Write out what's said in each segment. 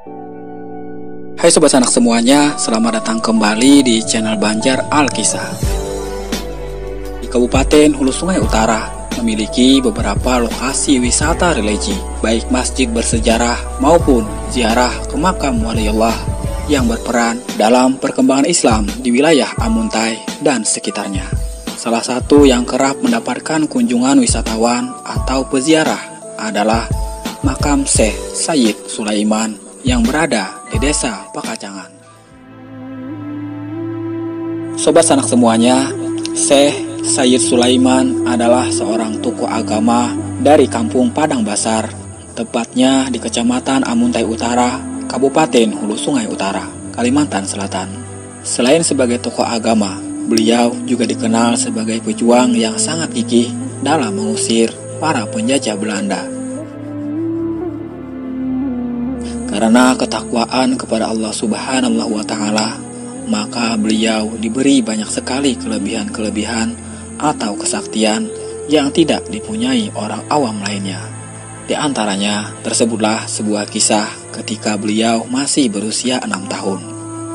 Hai sobat sanak semuanya, selamat datang kembali di channel Banjar Alkisah. Di Kabupaten Hulu Sungai Utara memiliki beberapa lokasi wisata religi, baik masjid bersejarah maupun ziarah ke makam waliullah yang berperan dalam perkembangan Islam di wilayah Amuntai dan sekitarnya. Salah satu yang kerap mendapatkan kunjungan wisatawan atau peziarah adalah makam Syekh Sayyid Sulaiman yang berada di desa Pakacangan. Sobat sanak semuanya, Syekh Sayyid Sulaiman adalah seorang tokoh agama dari kampung Padang Basar, tepatnya di Kecamatan Amuntai Utara, Kabupaten Hulu Sungai Utara, Kalimantan Selatan. Selain sebagai tokoh agama, beliau juga dikenal sebagai pejuang yang sangat gigih dalam mengusir para penjajah Belanda. Karena ketakwaan kepada Allah Subhanahu wa Ta'ala, maka beliau diberi banyak sekali kelebihan-kelebihan atau kesaktian yang tidak dipunyai orang awam lainnya. Di antaranya tersebutlah sebuah kisah ketika beliau masih berusia 6 tahun.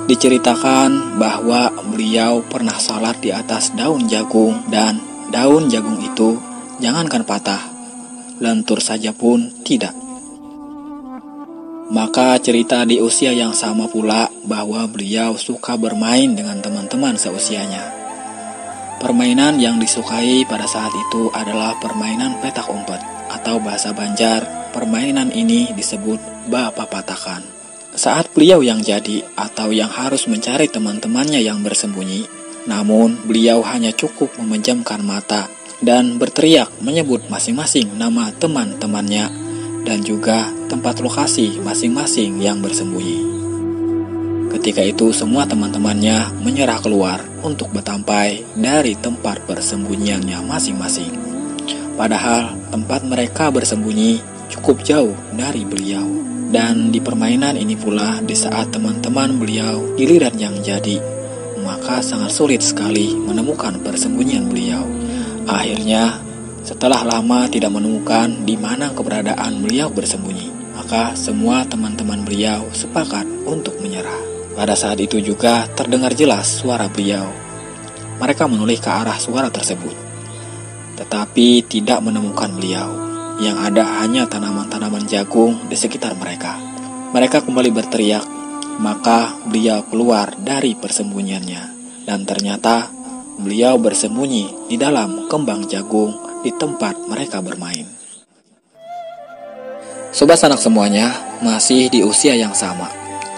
Diceritakan bahwa beliau pernah salat di atas daun jagung dan daun jagung itu jangankan patah, lentur saja pun tidak. Maka cerita di usia yang sama pula bahwa beliau suka bermain dengan teman-teman seusianya. Permainan yang disukai pada saat itu adalah permainan petak umpet, atau bahasa Banjar, permainan ini disebut ba papatakan. Saat beliau yang jadi atau yang harus mencari teman-temannya yang bersembunyi, namun beliau hanya cukup memejamkan mata dan berteriak menyebut masing-masing nama teman-temannya dan juga tempat lokasi masing-masing yang bersembunyi. Ketika itu semua teman-temannya menyerah keluar untuk bertampai dari tempat persembunyiannya masing-masing. Padahal tempat mereka bersembunyi cukup jauh dari beliau. Dan di permainan ini pula, di saat teman-teman beliau giliran yang jadi, maka sangat sulit sekali menemukan persembunyian beliau. Akhirnya, setelah lama tidak menemukan di mana keberadaan beliau bersembunyi, maka semua teman-teman beliau sepakat untuk menyerah. Pada saat itu juga terdengar jelas suara beliau. Mereka menoleh ke arah suara tersebut, tetapi tidak menemukan beliau. Yang ada hanya tanaman-tanaman jagung di sekitar mereka. Mereka kembali berteriak, maka beliau keluar dari persembunyiannya. Dan ternyata beliau bersembunyi di dalam kembang jagung di tempat mereka bermain. Sobat sanak semuanya, masih di usia yang sama,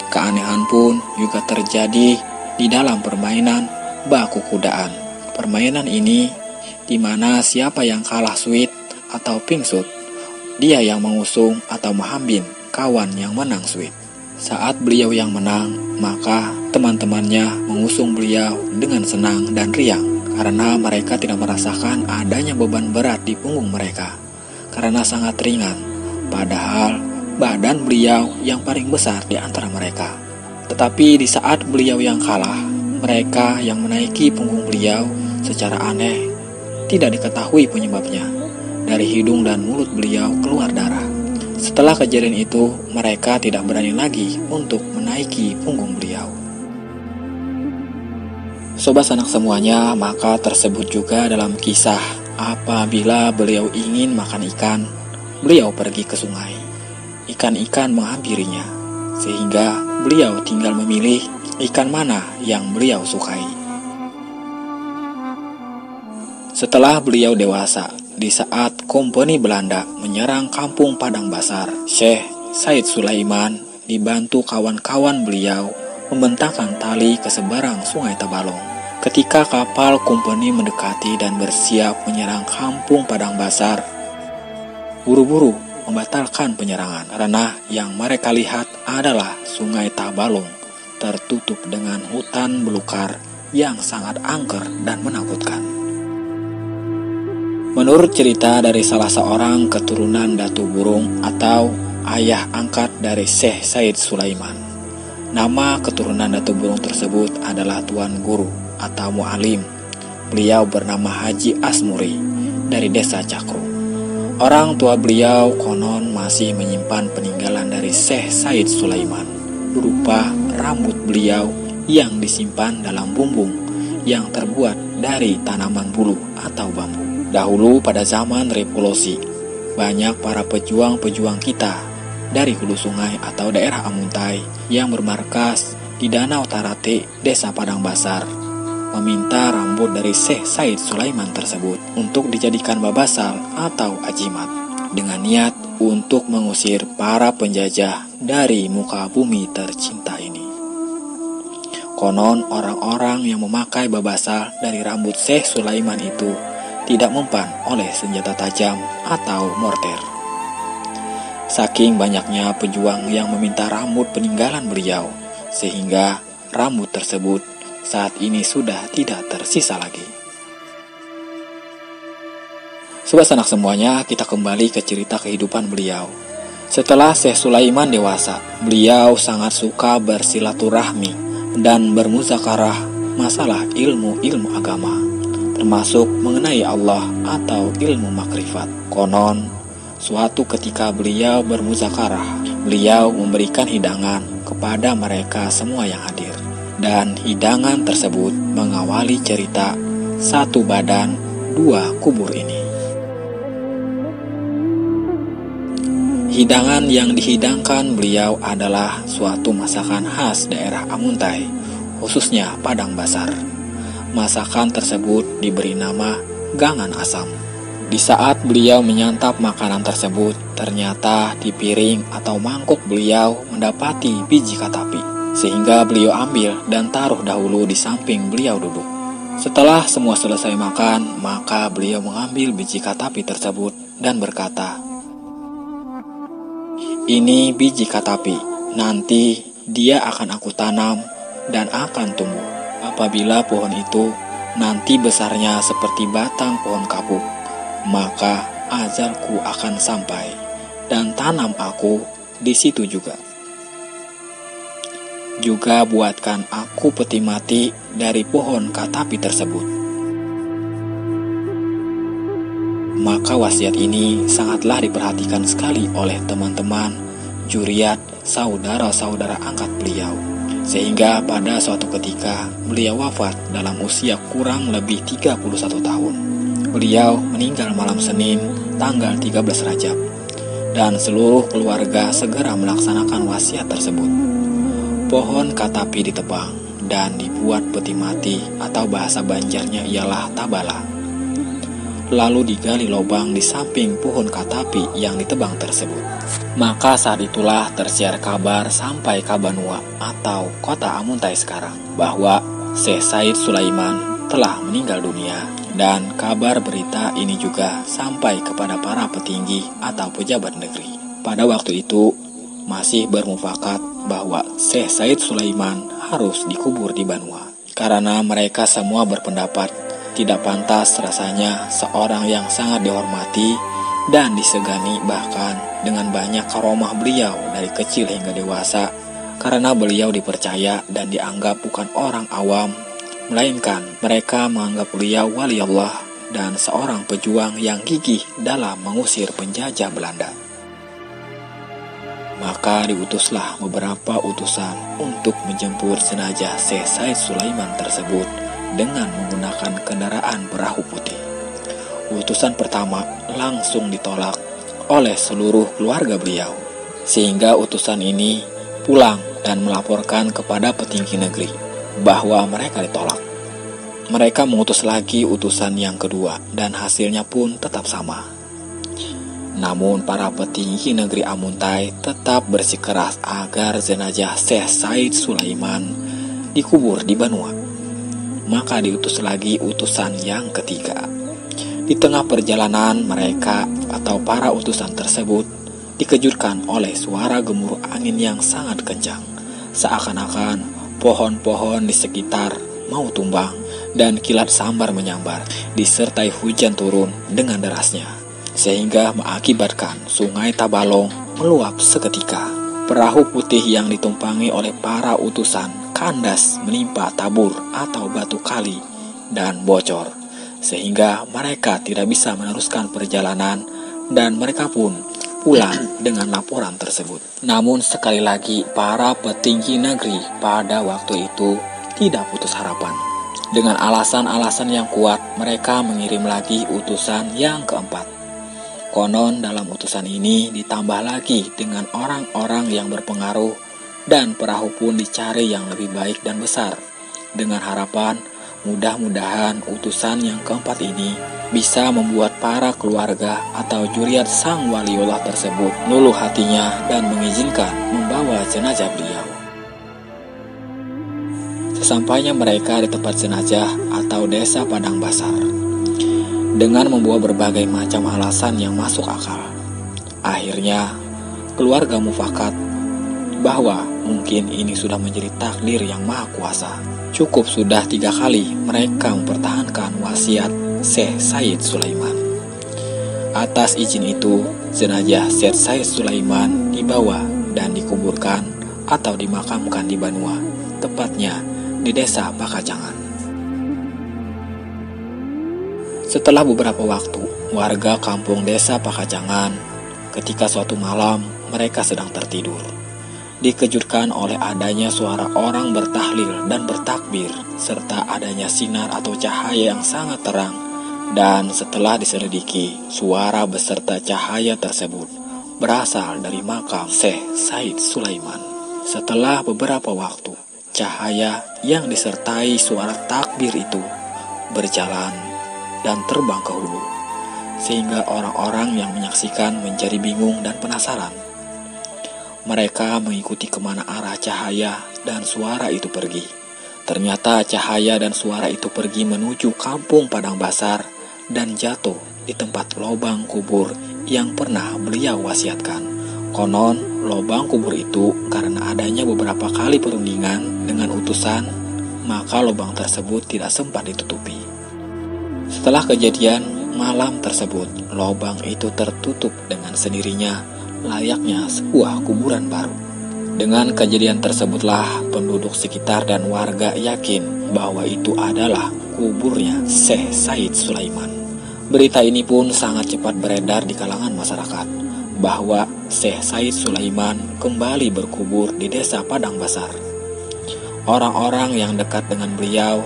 keanehan pun juga terjadi di dalam permainan baku kudaan. Permainan ini di mana siapa yang kalah sweet atau pingsut, dia yang mengusung atau mengambil kawan yang menang sweet. Saat beliau yang menang, maka teman-temannya mengusung beliau dengan senang dan riang, karena mereka tidak merasakan adanya beban berat di punggung mereka, karena sangat ringan, padahal badan beliau yang paling besar di antara mereka. Tetapi di saat beliau yang kalah, mereka yang menaiki punggung beliau secara aneh, tidak diketahui penyebabnya. Dari hidung dan mulut beliau keluar darah. Setelah kejadian itu, mereka tidak berani lagi untuk menaiki punggung beliau. Sobat sanak semuanya, maka tersebut juga dalam kisah apabila beliau ingin makan ikan, beliau pergi ke sungai. Ikan-ikan menghampirinya, sehingga beliau tinggal memilih ikan mana yang beliau sukai. Setelah beliau dewasa, di saat kompeni Belanda menyerang kampung Padang Basar, Syekh Sayyid Sulaiman dibantu kawan-kawan beliau membentangkan tali ke seberang sungai Tabalong. Ketika kapal kompeni mendekati dan bersiap menyerang kampung Padang Basar, buru-buru membatalkan penyerangan karena yang mereka lihat adalah sungai Tabalong tertutup dengan hutan belukar yang sangat angker dan menakutkan. Menurut cerita dari salah seorang keturunan Datu Burung atau ayah angkat dari Syekh Sayyid Sulaiman, nama keturunan Datu Burung tersebut adalah Tuan Guru atau Mu'alim. Beliau bernama Haji Asmuri dari desa Cakru. Orang tua beliau konon masih menyimpan peninggalan dari Syekh Said Sulaiman, berupa rambut beliau yang disimpan dalam bumbung yang terbuat dari tanaman bulu atau bambu. Dahulu pada zaman revolusi, banyak para pejuang-pejuang kita dari hulu sungai atau daerah Amuntai yang bermarkas di Danau Tarate, Desa Padang Basar, meminta rambut dari Syekh Said Sulaiman tersebut untuk dijadikan babasal atau ajimat, dengan niat untuk mengusir para penjajah dari muka bumi tercinta ini. Konon orang-orang yang memakai babasal dari rambut Syekh Sulaiman itu tidak mempan oleh senjata tajam atau morter. Saking banyaknya pejuang yang meminta rambut peninggalan beliau, sehingga rambut tersebut saat ini sudah tidak tersisa lagi. Sobat Sanak semuanya, kita kembali ke cerita kehidupan beliau. Setelah Syekh Sulaiman dewasa, beliau sangat suka bersilaturahmi dan bermuzakarah masalah ilmu-ilmu agama, termasuk mengenai Allah atau ilmu makrifat. Konon, suatu ketika beliau bermuzakarah, beliau memberikan hidangan kepada mereka semua yang hadir. Dan hidangan tersebut mengawali cerita satu badan, dua kubur ini. Hidangan yang dihidangkan beliau adalah suatu masakan khas daerah Amuntai, khususnya Padang Basar. Masakan tersebut diberi nama gangan asam. Di saat beliau menyantap makanan tersebut, ternyata di piring atau mangkuk beliau mendapati biji katapi, sehingga beliau ambil dan taruh dahulu di samping beliau duduk. Setelah semua selesai makan, maka beliau mengambil biji katapi tersebut dan berkata, "Ini biji katapi, nanti dia akan aku tanam dan akan tumbuh. Apabila pohon itu nanti besarnya seperti batang pohon kapuk, maka ajalku akan sampai dan tanam aku di situ juga. Juga buatkan aku peti mati dari pohon katapi tersebut." Maka wasiat ini sangatlah diperhatikan sekali oleh teman-teman, juriat, saudara-saudara angkat beliau. Sehingga pada suatu ketika beliau wafat dalam usia kurang lebih 31 tahun. Beliau meninggal malam Senin tanggal 13 Rajab, dan seluruh keluarga segera melaksanakan wasiat tersebut. Pohon katapi ditebang dan dibuat peti mati, atau bahasa Banjarnya ialah tabala. Lalu digali lubang di samping pohon katapi yang ditebang tersebut. Maka saat itulah tersiar kabar sampai ke Banua atau kota Amuntai sekarang, bahwa Syekh Said Sulaiman telah meninggal dunia. Dan kabar berita ini juga sampai kepada para petinggi atau pejabat negeri. Pada waktu itu masih bermufakat bahwa Syekh Said Sulaiman harus dikubur di Banua, karena mereka semua berpendapat tidak pantas rasanya seorang yang sangat dihormati dan disegani, bahkan dengan banyak karomah beliau dari kecil hingga dewasa, karena beliau dipercaya dan dianggap bukan orang awam, melainkan mereka menganggap beliau wali Allah dan seorang pejuang yang gigih dalam mengusir penjajah Belanda. Maka diutuslah beberapa utusan untuk menjemput jenazah Syekh Said Sulaiman tersebut dengan menggunakan kendaraan perahu putih. Utusan pertama langsung ditolak oleh seluruh keluarga beliau, sehingga utusan ini pulang dan melaporkan kepada petinggi negeri bahwa mereka ditolak. Mereka mengutus lagi utusan yang kedua dan hasilnya pun tetap sama. Namun para petinggi negeri Amuntai tetap bersikeras agar jenazah Syekh Said Sulaiman dikubur di Banua. Maka diutus lagi utusan yang ketiga. Di tengah perjalanan mereka atau para utusan tersebut dikejutkan oleh suara gemuruh angin yang sangat kencang, seakan-akan pohon-pohon di sekitar mau tumbang dan kilat sambar menyambar, disertai hujan turun dengan derasnya, sehingga mengakibatkan sungai Tabalong meluap seketika. Perahu putih yang ditumpangi oleh para utusan kandas menimpa tabur atau batu kali dan bocor, sehingga mereka tidak bisa meneruskan perjalanan dan mereka pun pulang dengan laporan tersebut. Namun sekali lagi para petinggi negeri pada waktu itu tidak putus harapan. Dengan alasan-alasan yang kuat, mereka mengirim lagi utusan yang keempat. Konon dalam utusan ini ditambah lagi dengan orang-orang yang berpengaruh dan perahu pun dicari yang lebih baik dan besar. Dengan harapan mudah-mudahan utusan yang keempat ini bisa membuat para keluarga atau juriat sang waliullah tersebut luluh hatinya dan mengizinkan membawa jenazah beliau. Sesampainya mereka di tempat jenazah atau desa Padang Basar, dengan membawa berbagai macam alasan yang masuk akal, akhirnya keluarga mufakat bahwa mungkin ini sudah menjadi takdir yang maha kuasa. Cukup sudah 3 kali mereka mempertahankan wasiat Syekh Said Sulaiman. Atas izin itu, jenazah Syekh Said Sulaiman dibawa dan dikuburkan atau dimakamkan di Banua, tepatnya di desa Pakacangan. Setelah beberapa waktu, warga kampung desa Pakacangan ketika suatu malam mereka sedang tertidur, dikejutkan oleh adanya suara orang bertahlil dan bertakbir, serta adanya sinar atau cahaya yang sangat terang. Dan setelah diselidiki, suara beserta cahaya tersebut berasal dari makam Syekh Said Sulaiman. Setelah beberapa waktu, cahaya yang disertai suara takbir itu berjalan dan terbang ke hulu, sehingga orang-orang yang menyaksikan menjadi bingung dan penasaran. Mereka mengikuti kemana arah cahaya dan suara itu pergi. Ternyata cahaya dan suara itu pergi menuju kampung Padang Basar dan jatuh di tempat lubang kubur yang pernah beliau wasiatkan. Konon, lubang kubur itu karena adanya beberapa kali perundingan dengan utusan, maka lubang tersebut tidak sempat ditutupi. Setelah kejadian malam tersebut, lubang itu tertutup dengan sendirinya, layaknya sebuah kuburan baru. Dengan kejadian tersebutlah penduduk sekitar dan warga yakin bahwa itu adalah kuburnya Syekh Said Sulaiman. Berita ini pun sangat cepat beredar di kalangan masyarakat bahwa Syekh Said Sulaiman kembali berkubur di desa Padang Basar. Orang-orang yang dekat dengan beliau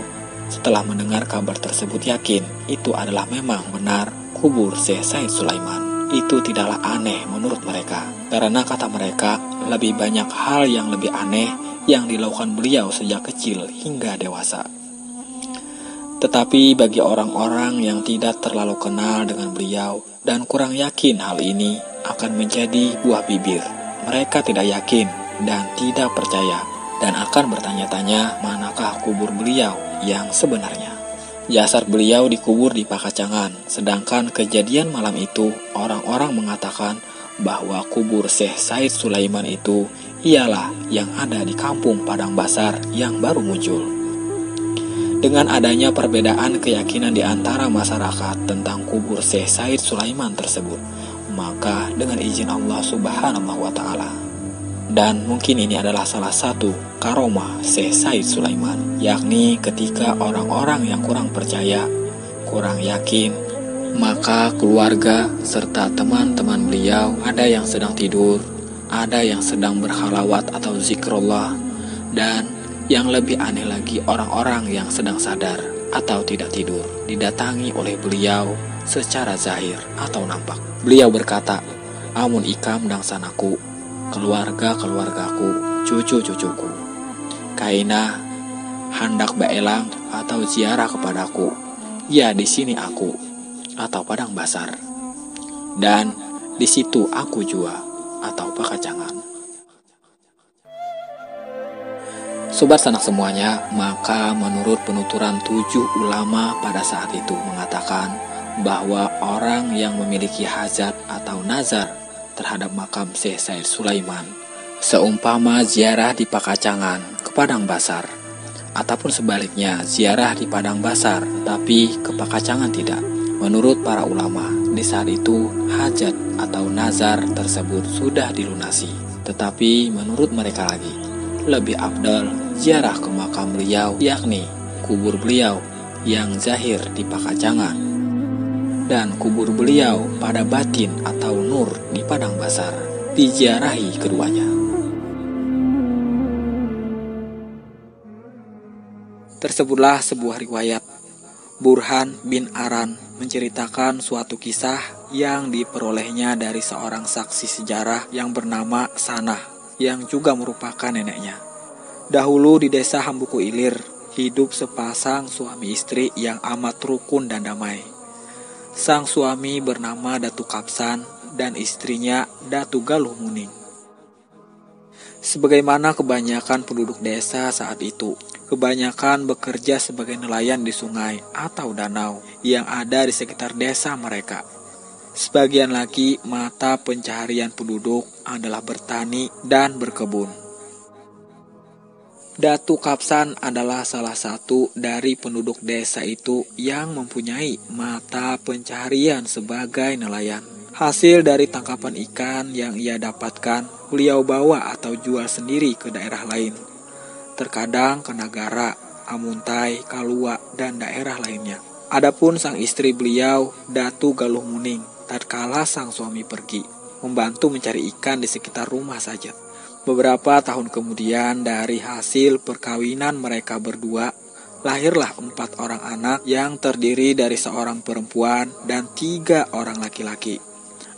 setelah mendengar kabar tersebut yakin itu adalah memang benar kubur Syekh Said Sulaiman. Itu tidaklah aneh menurut mereka, karena kata mereka lebih banyak hal yang lebih aneh yang dilakukan beliau sejak kecil hingga dewasa. Tetapi bagi orang-orang yang tidak terlalu kenal dengan beliau dan kurang yakin hal ini akan menjadi buah bibir, mereka tidak yakin dan tidak percaya dan akan bertanya-tanya manakah kubur beliau yang sebenarnya. Jasad beliau dikubur di Pakacangan, sedangkan kejadian malam itu orang-orang mengatakan bahwa kubur Syekh Said Sulaiman itu ialah yang ada di kampung Padang Basar yang baru muncul. Dengan adanya perbedaan keyakinan di antara masyarakat tentang kubur Syekh Said Sulaiman tersebut, maka dengan izin Allah Subhanahu wa Ta'ala, dan mungkin ini adalah salah satu karomah Syekh Said Sulaiman, yakni ketika orang-orang yang kurang percaya, kurang yakin, maka keluarga serta teman-teman beliau ada yang sedang tidur, ada yang sedang berhalawat atau zikrullah, dan yang lebih aneh lagi orang-orang yang sedang sadar atau tidak tidur didatangi oleh beliau secara zahir atau nampak. Beliau berkata, "Amun ikam dangsanaku, keluarga-keluargaku, cucu-cucuku, kaina hendak baelang atau ziarah kepadaku, ya di sini aku atau Padang Basar, dan di situ aku jua atau Pakacangan." Sobat sanak semuanya, maka menurut penuturan 7 ulama pada saat itu mengatakan bahwa orang yang memiliki hajat atau nazar terhadap makam Syekh Said Sulaiman, seumpama ziarah di Pakacangan ke Padang Basar, ataupun sebaliknya ziarah di Padang Basar tapi ke Pakacangan tidak. Menurut para ulama, di saat itu hajat atau nazar tersebut sudah dilunasi. Tetapi menurut mereka lagi, lebih afdal ziarah ke makam beliau, yakni kubur beliau yang zahir di Pakacangan. dan kubur beliau pada batin atau nur di padang basar diziarahi keduanya. Tersebutlah sebuah riwayat. Burhan bin Aran menceritakan suatu kisah yang diperolehnya dari seorang saksi sejarah yang bernama Sanah, yang juga merupakan neneknya. Dahulu di desa Hambuku Ilir, hidup sepasang suami istri yang amat rukun dan damai. Sang suami bernama Datu Kapsan dan istrinya Datu Galuh Muning. Sebagaimana kebanyakan penduduk desa saat itu, kebanyakan bekerja sebagai nelayan di sungai atau danau yang ada di sekitar desa mereka. Sebagian lagi mata pencaharian penduduk adalah bertani dan berkebun. Datu Kapsan adalah salah satu dari penduduk desa itu yang mempunyai mata pencaharian sebagai nelayan. Hasil dari tangkapan ikan yang ia dapatkan, beliau bawa atau jual sendiri ke daerah lain. Terkadang ke Nagara, Amuntai, Kalua, dan daerah lainnya. Adapun sang istri beliau, Datu Galuh Muning, tatkala sang suami pergi, membantu mencari ikan di sekitar rumah saja. Beberapa tahun kemudian dari hasil perkawinan mereka berdua, lahirlah 4 orang anak yang terdiri dari seorang perempuan dan 3 orang laki-laki.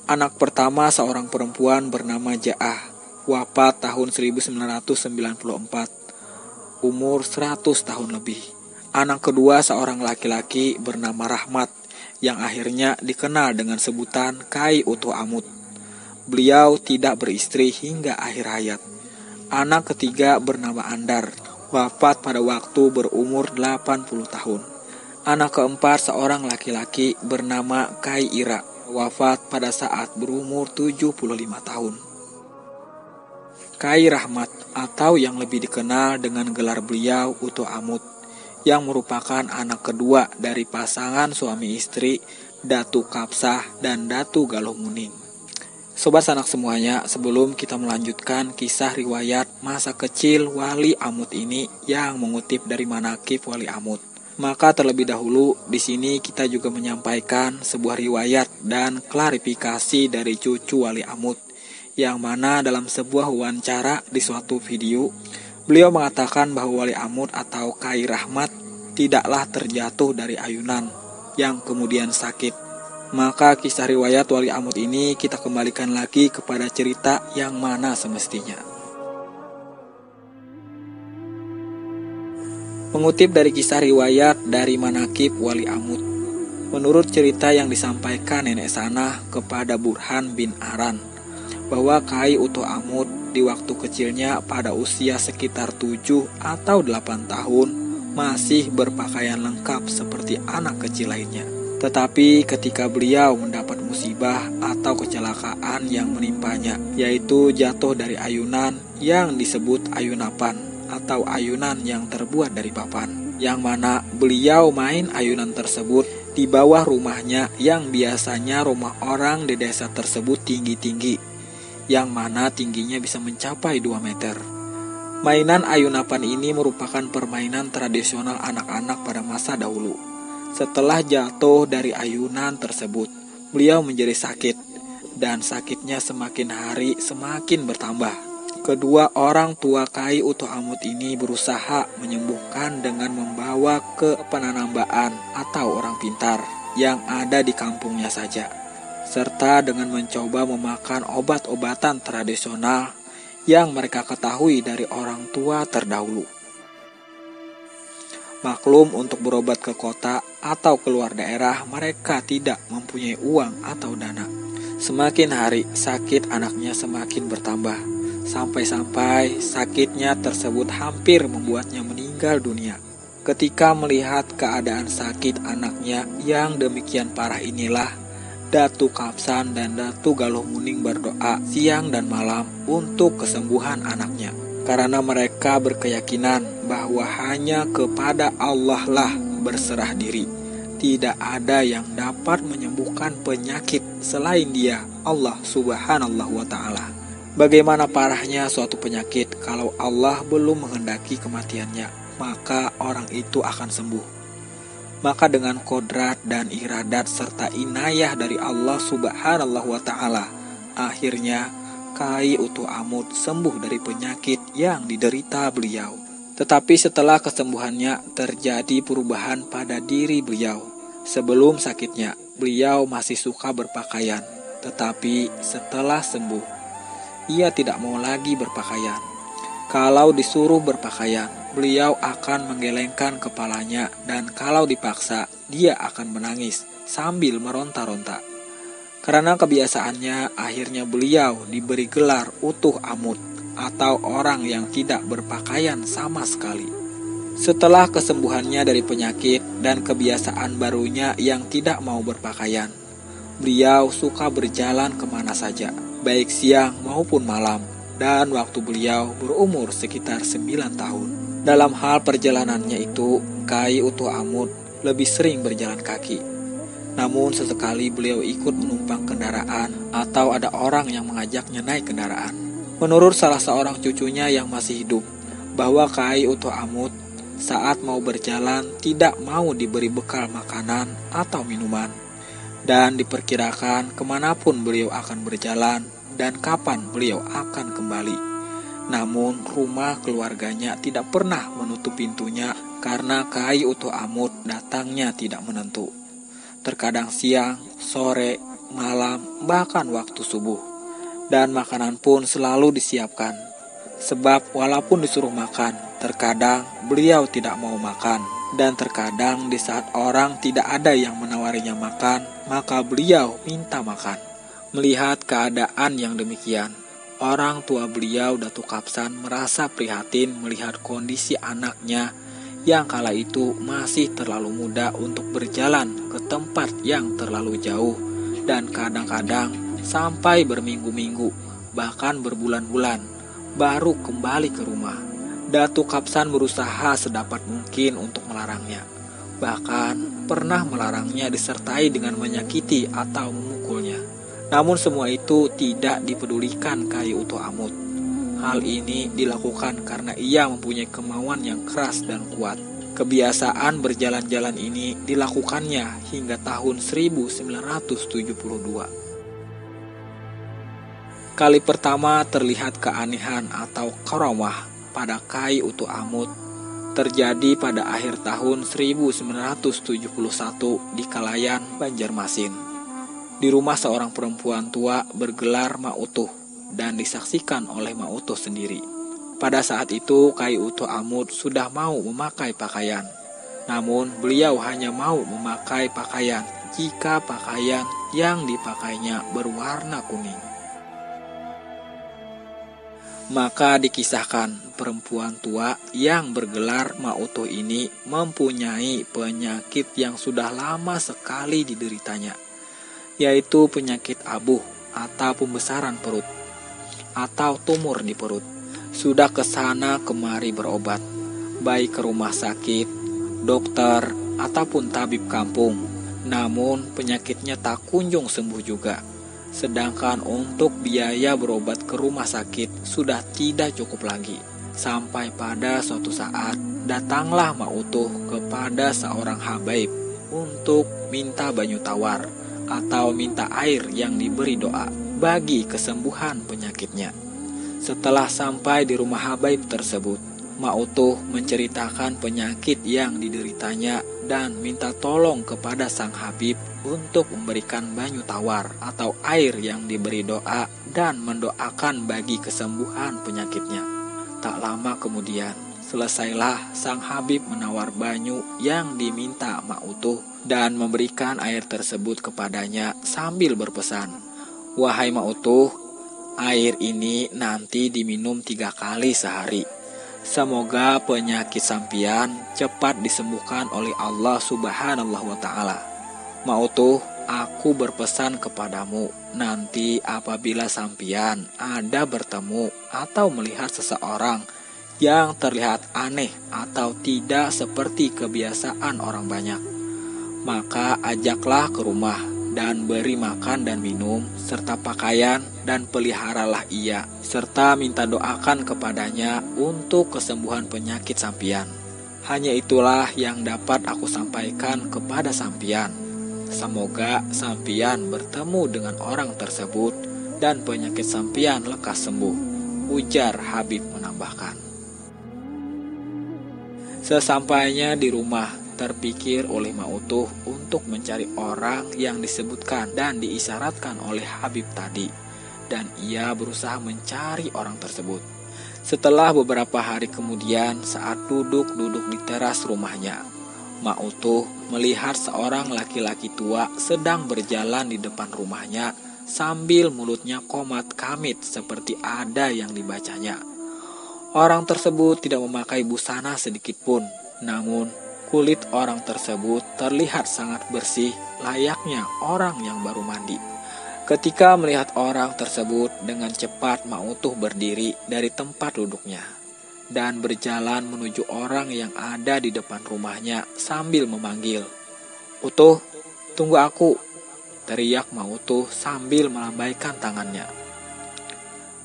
Anak pertama seorang perempuan bernama Ja'ah, wafat tahun 1994, umur 100 tahun lebih. Anak kedua seorang laki-laki bernama Rahmat, yang akhirnya dikenal dengan sebutan Kai Utuh Amut. Beliau tidak beristri hingga akhir hayat. Anak ketiga bernama Andar, wafat pada waktu berumur 80 tahun. Anak keempat seorang laki-laki bernama Kai Ira, wafat pada saat berumur 75 tahun. Kai Rahmat atau yang lebih dikenal dengan gelar beliau Utuh Amut, yang merupakan anak kedua dari pasangan suami istri Datu Kapsah dan Datu Galuh Muning. Sobat Sanak semuanya, sebelum kita melanjutkan kisah riwayat masa kecil Wali Amut ini yang mengutip dari manaqib Wali Amut, maka terlebih dahulu di sini kita juga menyampaikan sebuah riwayat dan klarifikasi dari cucu Wali Amut, yang mana dalam sebuah wawancara di suatu video, beliau mengatakan bahwa Wali Amut atau Kai Rahmat tidaklah terjatuh dari ayunan yang kemudian sakit. Maka kisah riwayat Wali Amut ini kita kembalikan lagi kepada cerita yang mana semestinya. Mengutip dari kisah riwayat dari manaqib Wali Amut, menurut cerita yang disampaikan nenek Sanah kepada Burhan bin Aran, bahwa Kai Utuh Amut di waktu kecilnya pada usia sekitar 7 atau 8 tahun masih berpakaian lengkap seperti anak kecil lainnya. Tetapi ketika beliau mendapat musibah atau kecelakaan yang menimpanya, yaitu jatuh dari ayunan yang disebut ayunapan atau ayunan yang terbuat dari papan, yang mana beliau main ayunan tersebut di bawah rumahnya yang biasanya rumah orang di desa tersebut tinggi-tinggi, yang mana tingginya bisa mencapai 2 meter. Mainan ayunapan ini merupakan permainan tradisional anak-anak pada masa dahulu. Setelah jatuh dari ayunan tersebut, beliau menjadi sakit, dan sakitnya semakin hari semakin bertambah. Kedua orang tua Kai Utuh Amut ini berusaha menyembuhkan dengan membawa ke penanambaan atau orang pintar yang ada di kampungnya saja, serta dengan mencoba memakan obat-obatan tradisional yang mereka ketahui dari orang tua terdahulu. Maklum, untuk berobat ke kota atau keluar daerah mereka tidak mempunyai uang atau dana. Semakin hari sakit anaknya semakin bertambah, sampai-sampai sakitnya tersebut hampir membuatnya meninggal dunia. Ketika melihat keadaan sakit anaknya yang demikian parah inilah, Datu Kapsan dan Datu Galuh Muning berdoa siang dan malam untuk kesembuhan anaknya. Karena mereka berkeyakinan bahwa hanya kepada Allah lah berserah diri. Tidak ada yang dapat menyembuhkan penyakit selain Dia, Allah Subhanahu wa Ta'ala. Bagaimana parahnya suatu penyakit kalau Allah belum menghendaki kematiannya, maka orang itu akan sembuh. Maka dengan kodrat dan iradat serta inayah dari Allah Subhanahu wa Ta'ala, akhirnya Kyai Utuh Amut sembuh dari penyakit yang diderita beliau. Tetapi setelah kesembuhannya terjadi perubahan pada diri beliau. Sebelum sakitnya, beliau masih suka berpakaian. Tetapi setelah sembuh, ia tidak mau lagi berpakaian. Kalau disuruh berpakaian, beliau akan menggelengkan kepalanya, dan kalau dipaksa, dia akan menangis sambil meronta-ronta. Karena kebiasaannya, akhirnya beliau diberi gelar Utuh Amut, atau orang yang tidak berpakaian sama sekali. Setelah kesembuhannya dari penyakit dan kebiasaan barunya yang tidak mau berpakaian, beliau suka berjalan kemana saja, baik siang maupun malam, dan waktu beliau berumur sekitar 9 tahun. Dalam hal perjalanannya itu, Kyai Utuh Amut lebih sering berjalan kaki. Namun sesekali beliau ikut menumpang kendaraan atau ada orang yang mengajaknya naik kendaraan. Menurut salah seorang cucunya yang masih hidup, bahwa Kyai Utuh Amut saat mau berjalan tidak mau diberi bekal makanan atau minuman, dan diperkirakan kemanapun beliau akan berjalan dan kapan beliau akan kembali. Namun rumah keluarganya tidak pernah menutup pintunya karena Kyai Utuh Amut datangnya tidak menentu. Terkadang siang, sore, malam, bahkan waktu subuh. Dan makanan pun selalu disiapkan. Sebab walaupun disuruh makan, terkadang beliau tidak mau makan. Dan terkadang di saat orang tidak ada yang menawarinya makan, maka beliau minta makan. Melihat keadaan yang demikian, orang tua beliau Datuk Kapsan merasa prihatin melihat kondisi anaknya yang kala itu masih terlalu muda untuk berjalan ke tempat yang terlalu jauh, dan kadang-kadang sampai berminggu-minggu, bahkan berbulan-bulan baru kembali ke rumah. Datuk Kapsan berusaha sedapat mungkin untuk melarangnya. Bahkan pernah melarangnya disertai dengan menyakiti atau memukulnya. Namun semua itu tidak dipedulikan Kyai Utuh Amut. Hal ini dilakukan karena ia mempunyai kemauan yang keras dan kuat. Kebiasaan berjalan-jalan ini dilakukannya hingga tahun 1972. Kali pertama terlihat keanehan atau karamah pada Kyai Utuh Amut terjadi pada akhir tahun 1971 di Kalayan, Banjarmasin. Di rumah seorang perempuan tua bergelar Mak Utuh dan disaksikan oleh Mak Utuh sendiri. Pada saat itu Kyai Utuh Amut sudah mau memakai pakaian. Namun beliau hanya mau memakai pakaian jika pakaian yang dipakainya berwarna kuning. Maka dikisahkan perempuan tua yang bergelar Mak Utuh ini mempunyai penyakit yang sudah lama sekali dideritanya, yaitu penyakit abuh atau pembesaran perut atau tumor di perut. Sudah kesana kemari berobat, baik ke rumah sakit, dokter, ataupun tabib kampung. Namun penyakitnya tak kunjung sembuh juga. Sedangkan untuk biaya berobat ke rumah sakit sudah tidak cukup lagi. Sampai pada suatu saat datanglah Mak Utuh kepada seorang habaib untuk minta banyu tawar atau minta air yang diberi doa bagi kesembuhan penyakitnya. Setelah sampai di rumah habaib tersebut, Mak Utuh menceritakan penyakit yang dideritanya dan minta tolong kepada sang habib untuk memberikan banyu tawar atau air yang diberi doa dan mendoakan bagi kesembuhan penyakitnya. Tak lama kemudian, selesailah sang habib menawar banyu yang diminta Mak Utuh dan memberikan air tersebut kepadanya sambil berpesan, "Wahai Mak Utuh, air ini nanti diminum 3 kali sehari. Semoga penyakit sampian cepat disembuhkan oleh Allah Subhanahu wa Ta'ala. Mak Utuh, aku berpesan kepadamu, nanti apabila sampian ada bertemu atau melihat seseorang yang terlihat aneh atau tidak seperti kebiasaan orang banyak, maka ajaklah ke rumah dan beri makan dan minum, serta pakaian, dan peliharalah ia, serta minta doakan kepadanya untuk kesembuhan penyakit sampian. Hanya itulah yang dapat aku sampaikan kepada sampian. Semoga sampian bertemu dengan orang tersebut dan penyakit sampian lekas sembuh, ujar Habib menambahkan. Sesampainya di rumah, terpikir oleh Ma'utuh untuk mencari orang yang disebutkan dan diisyaratkan oleh Habib tadi, dan ia berusaha mencari orang tersebut. Setelah beberapa hari kemudian, saat duduk-duduk di teras rumahnya, Ma'utuh melihat seorang laki-laki tua sedang berjalan di depan rumahnya sambil mulutnya komat kamit seperti ada yang dibacanya. Orang tersebut tidak memakai busana sedikit pun, namun kulit orang tersebut terlihat sangat bersih, layaknya orang yang baru mandi. Ketika melihat orang tersebut, dengan cepat Ma'utuh berdiri dari tempat duduknya dan berjalan menuju orang yang ada di depan rumahnya sambil memanggil, "Utuh, tunggu aku," teriak Ma'utuh sambil melambaikan tangannya.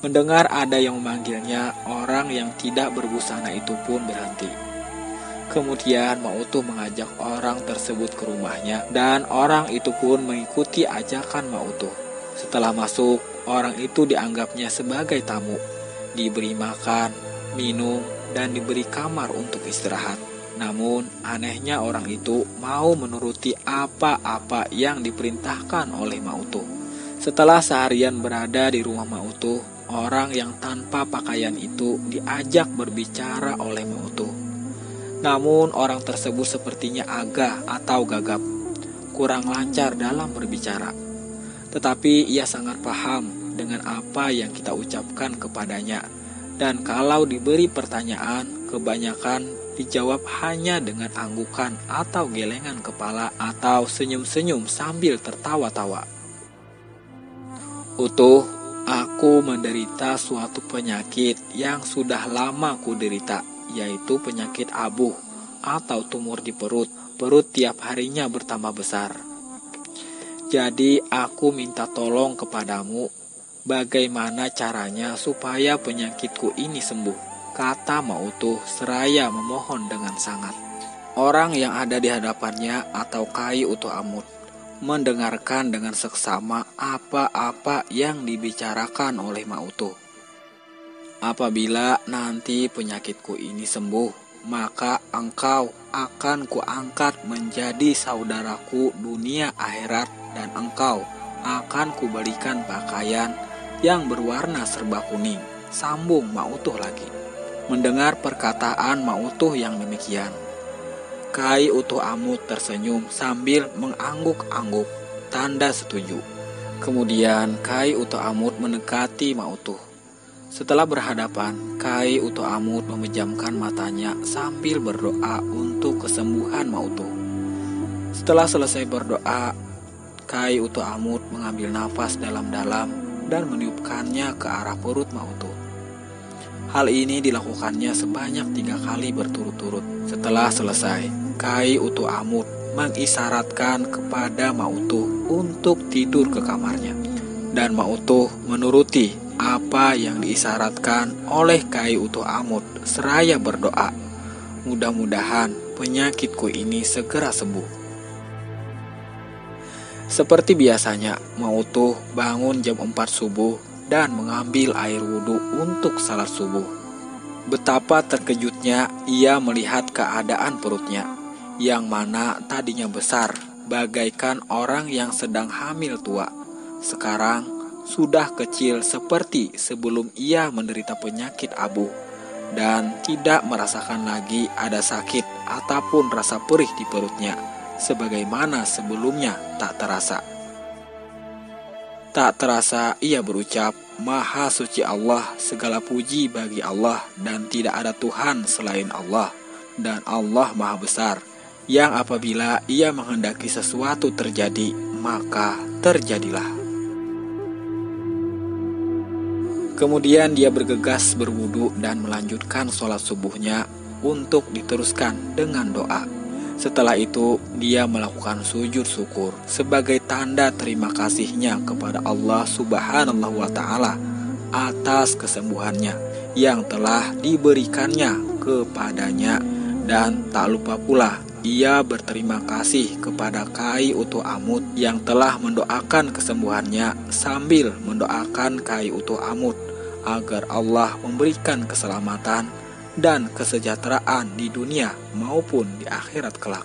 Mendengar ada yang memanggilnya, orang yang tidak berbusana itu pun berhenti. Kemudian Ma'utuh mengajak orang tersebut ke rumahnya dan orang itu pun mengikuti ajakan Ma'utuh. Setelah masuk, orang itu dianggapnya sebagai tamu, diberi makan, minum, dan diberi kamar untuk istirahat. Namun anehnya orang itu mau menuruti apa-apa yang diperintahkan oleh Ma'utuh. Setelah seharian berada di rumah Ma'utuh, orang yang tanpa pakaian itu diajak berbicara oleh Ma'utuh. Namun orang tersebut sepertinya agah atau gagap, kurang lancar dalam berbicara. Tetapi ia sangat paham dengan apa yang kita ucapkan kepadanya. Dan kalau diberi pertanyaan, kebanyakan dijawab hanya dengan anggukan atau gelengan kepala atau senyum-senyum sambil tertawa-tawa. "Utuh, aku menderita suatu penyakit yang sudah lama kuderita, yaitu penyakit abuh atau tumor di perut. Perut tiap harinya bertambah besar. Jadi aku minta tolong kepadamu, bagaimana caranya supaya penyakitku ini sembuh," kata Ma'utuh seraya memohon dengan sangat. Orang yang ada di hadapannya atau Kai Utuh Amut mendengarkan dengan seksama apa-apa yang dibicarakan oleh Ma'utuh. "Apabila nanti penyakitku ini sembuh, maka engkau akan kuangkat menjadi saudaraku dunia akhirat dan engkau akan kuberikan pakaian yang berwarna serba kuning," sambung Ma'utuh lagi. Mendengar perkataan Ma'utuh yang demikian, Kai Utuh Amut tersenyum sambil mengangguk-angguk tanda setuju. Kemudian Kai Utuh Amut mendekati Ma'utuh. Setelah berhadapan, Kai Utuh Amut memejamkan matanya sambil berdoa untuk kesembuhan Ma'utuh. Setelah selesai berdoa, Kai Utuh Amut mengambil nafas dalam-dalam dan meniupkannya ke arah perut Ma'utuh. Hal ini dilakukannya sebanyak 3 kali berturut-turut. Setelah selesai, Kai Utuh Amut mengisyaratkan kepada Ma'utuh untuk tidur ke kamarnya. Dan Ma'utuh menuruti apa yang diisyaratkan oleh Kai Utuh Amut seraya berdoa, "Mudah-mudahan penyakitku ini segera sembuh." Seperti biasanya, Ma'utuh bangun jam 4 subuh dan mengambil air wudhu untuk salat subuh. Betapa terkejutnya ia melihat keadaan perutnya, yang mana tadinya besar, bagaikan orang yang sedang hamil tua. Sekarang sudah kecil seperti sebelum ia menderita penyakit abuh, dan tidak merasakan lagi ada sakit ataupun rasa perih di perutnya, sebagaimana sebelumnya tak terasa. Tak terasa ia berucap, "Maha suci Allah, segala puji bagi Allah dan tidak ada Tuhan selain Allah. Dan Allah maha besar, yang apabila ia menghendaki sesuatu terjadi, maka terjadilah." Kemudian dia bergegas berwudu dan melanjutkan sholat subuhnya untuk diteruskan dengan doa. Setelah itu, dia melakukan sujud syukur sebagai tanda terima kasihnya kepada Allah Subhanahu wa Ta'ala atas kesembuhannya yang telah diberikannya kepadanya Dan tak lupa pula ia berterima kasih kepada Kai Utuh Amut yang telah mendoakan kesembuhannya sambil mendoakan Kai Utuh Amut agar Allah memberikan keselamatan dan kesejahteraan di dunia maupun di akhirat kelak.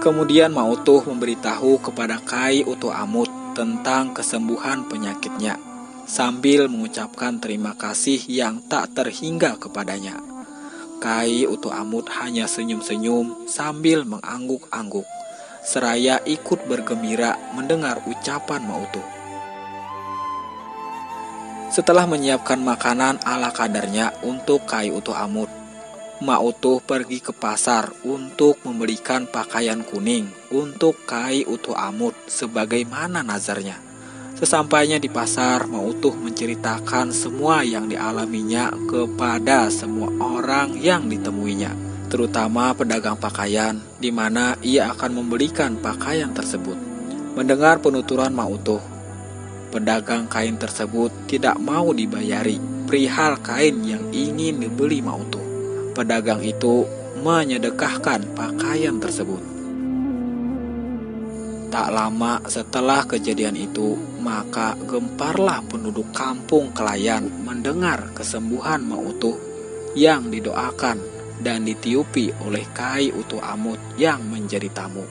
Kemudian Ma Utuh memberitahu kepada Kai Utuh Amut tentang kesembuhan penyakitnya sambil mengucapkan terima kasih yang tak terhingga kepadanya. Kai Utuh Amut hanya senyum-senyum sambil mengangguk-angguk, seraya ikut bergembira mendengar ucapan Ma Utuh. Setelah menyiapkan makanan ala kadarnya untuk Kai Utuh Amut, Ma Utuh pergi ke pasar untuk membelikan pakaian kuning untuk Kai Utuh Amut sebagaimana nazarnya. Sesampainya di pasar, Ma Utuh menceritakan semua yang dialaminya kepada semua orang yang ditemuinya, terutama pedagang pakaian, di mana ia akan membelikan pakaian tersebut. Mendengar penuturan Ma Utuh, pedagang kain tersebut tidak mau dibayari perihal kain yang ingin dibeli Ma Utuh. Pedagang itu menyedekahkan pakaian tersebut. Tak lama setelah kejadian itu, maka gemparlah penduduk kampung Kelayan mendengar kesembuhan Ma Utuh yang didoakan dan ditiupi oleh Kai Utuh Amut yang menjadi tamu.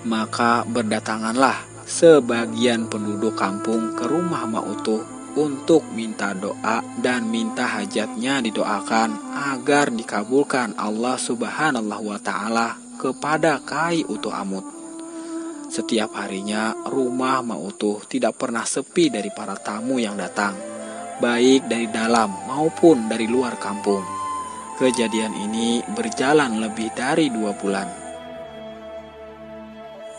Maka berdatanganlah sebagian penduduk kampung ke rumah Ma Utuh untuk minta doa dan minta hajatnya didoakan agar dikabulkan Allah Subhanahu wa Ta'ala kepada Kai Utuh Amut. Setiap harinya rumah Ma Utuh tidak pernah sepi dari para tamu yang datang, baik dari dalam maupun dari luar kampung. Kejadian ini berjalan lebih dari 2 bulan.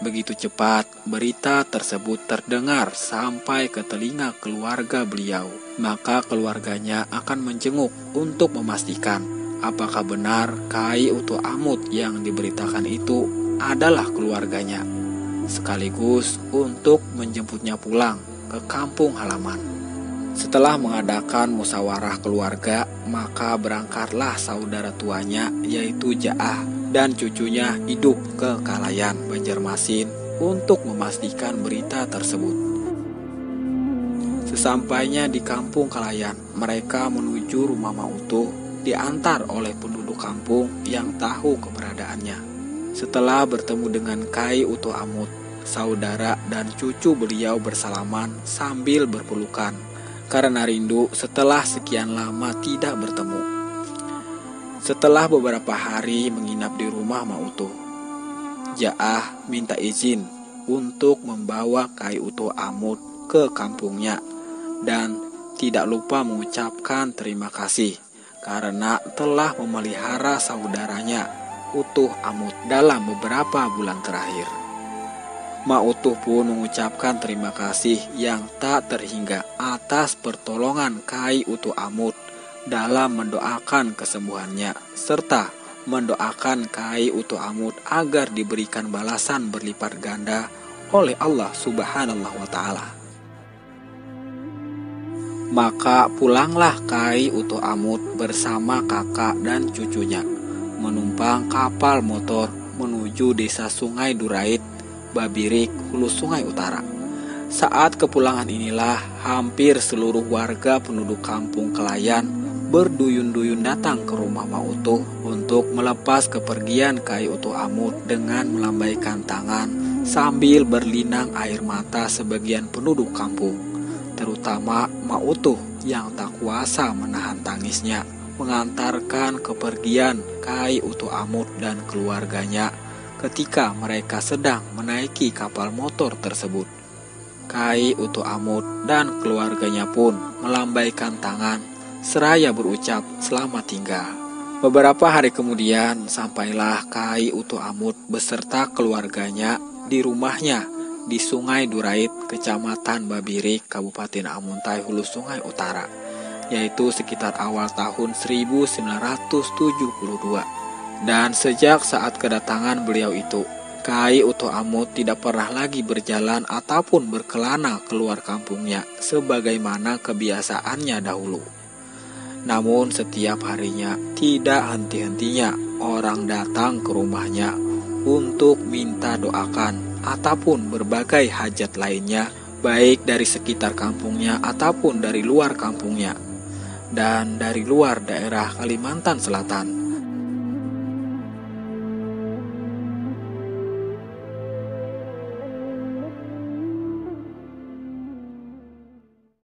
Begitu cepat berita tersebut terdengar sampai ke telinga keluarga beliau, maka keluarganya akan menjenguk untuk memastikan apakah benar Kai Utuh Amut yang diberitakan itu adalah keluarganya, sekaligus untuk menjemputnya pulang ke kampung halaman. Setelah mengadakan musyawarah keluarga, maka berangkatlah saudara tuanya yaitu Ja'ah dan cucunya hidup ke Kalayan, Banjarmasin untuk memastikan berita tersebut. Sesampainya di kampung Kalayan, mereka menuju rumah Ma Utuh diantar oleh penduduk kampung yang tahu keberadaannya. Setelah bertemu dengan Kai Utuh Amut, saudara dan cucu beliau bersalaman sambil berpelukan karena rindu setelah sekian lama tidak bertemu. Setelah beberapa hari menginap di rumah Ma Utuh, Ja'ah minta izin untuk membawa Kai Utuh Amut ke kampungnya dan tidak lupa mengucapkan terima kasih karena telah memelihara saudaranya Utuh Amut dalam beberapa bulan terakhir. Ma Utuh pun mengucapkan terima kasih yang tak terhingga atas pertolongan Kai Utuh Amut dalam mendoakan kesembuhannya, serta mendoakan Kai Utuh Amut agar diberikan balasan berlipat ganda oleh Allah Subhanahu wa Ta'ala. Maka pulanglah Kai Utuh Amut bersama kakak dan cucunya, menumpang kapal motor menuju desa Sungai Durait, Babirik, Hulu Sungai Utara. Saat kepulangan inilah hampir seluruh warga penduduk kampung Kelayan berduyun-duyun datang ke rumah Ma Utuh untuk melepas kepergian Kai Utuh Amut dengan melambaikan tangan sambil berlinang air mata sebagian penduduk kampung, terutama Ma Utuh yang tak kuasa menahan tangisnya mengantarkan kepergian Kai Utuh Amut dan keluarganya ketika mereka sedang menaiki kapal motor tersebut. Kai Utuh Amut dan keluarganya pun melambaikan tangan seraya berucap selamat tinggal. Beberapa hari kemudian sampailah Kai Utuh Amut beserta keluarganya di rumahnya di Sungai Durait, Kecamatan Babirik, Kabupaten Amuntai, Hulu Sungai Utara, yaitu sekitar awal tahun 1972. Dan sejak saat kedatangan beliau itu, Kai Utuh Amut tidak pernah lagi berjalan ataupun berkelana keluar kampungnya sebagaimana kebiasaannya dahulu. Namun setiap harinya tidak henti-hentinya orang datang ke rumahnya untuk minta doakan ataupun berbagai hajat lainnya, baik dari sekitar kampungnya ataupun dari luar kampungnya dan dari luar daerah Kalimantan Selatan.